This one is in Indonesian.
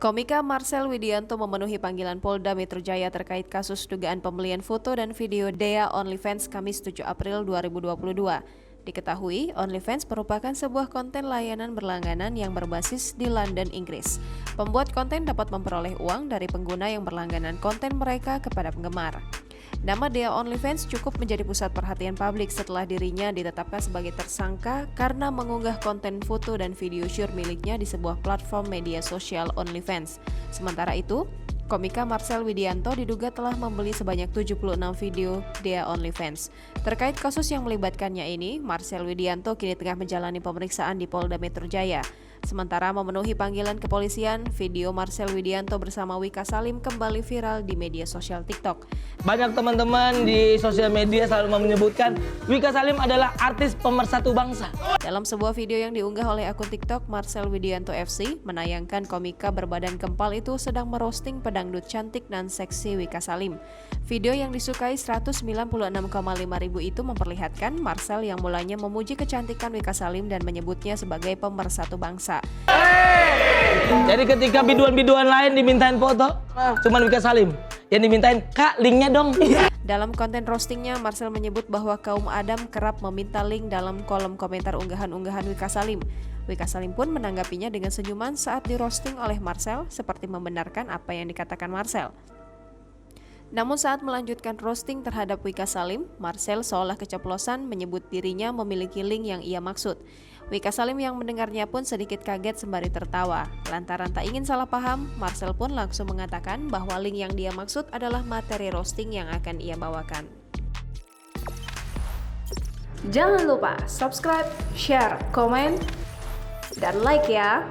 Komika Marcel Widianto memenuhi panggilan Polda Metro Jaya terkait kasus dugaan pembelian foto dan video Dea OnlyFans Kamis 7 April 2022. Diketahui, OnlyFans merupakan sebuah konten layanan berlangganan yang berbasis di London, Inggris. Pembuat konten dapat memperoleh uang dari pengguna yang berlangganan konten mereka kepada penggemar. Nama Dea OnlyFans cukup menjadi pusat perhatian publik setelah dirinya ditetapkan sebagai tersangka karena mengunggah konten foto dan video syur miliknya di sebuah platform media sosial OnlyFans. Sementara itu, komika Marcel Widianto diduga telah membeli sebanyak 76 video Dea OnlyFans. Terkait kasus yang melibatkannya ini, Marcel Widianto kini tengah menjalani pemeriksaan di Polda Metro Jaya. Sementara memenuhi panggilan kepolisian, video Marcel Widianto bersama Wika Salim kembali viral di media sosial TikTok. Banyak teman-teman di sosial media selalu menyebutkan Wika Salim adalah artis pemersatu bangsa. Dalam sebuah video yang diunggah oleh akun TikTok Marcel Widianto FC, menayangkan komika berbadan kempal itu sedang merosting pedangdut cantik dan seksi Wika Salim. Video yang disukai 196,5 ribu itu memperlihatkan Marcel yang mulanya memuji kecantikan Wika Salim dan menyebutnya sebagai pemersatu bangsa. Jadi ketika biduan-biduan lain dimintain foto, cuman Wika Salim yang dimintain, "Kak, linknya dong." Dalam konten roastingnya, Marcel menyebut bahwa kaum Adam kerap meminta link dalam kolom komentar unggahan-unggahan Wika Salim. Wika Salim pun menanggapinya dengan senyuman saat di-roasting oleh Marcel, seperti membenarkan apa yang dikatakan Marcel. Namun saat melanjutkan roasting terhadap Wika Salim, Marcel seolah keceplosan menyebut dirinya memiliki link yang ia maksud. Wika Salim yang mendengarnya pun sedikit kaget sembari tertawa. Lantaran tak ingin salah paham, Marcel pun langsung mengatakan bahwa link yang dia maksud adalah materi roasting yang akan ia bawakan. Jangan lupa subscribe, share, komen, dan like ya!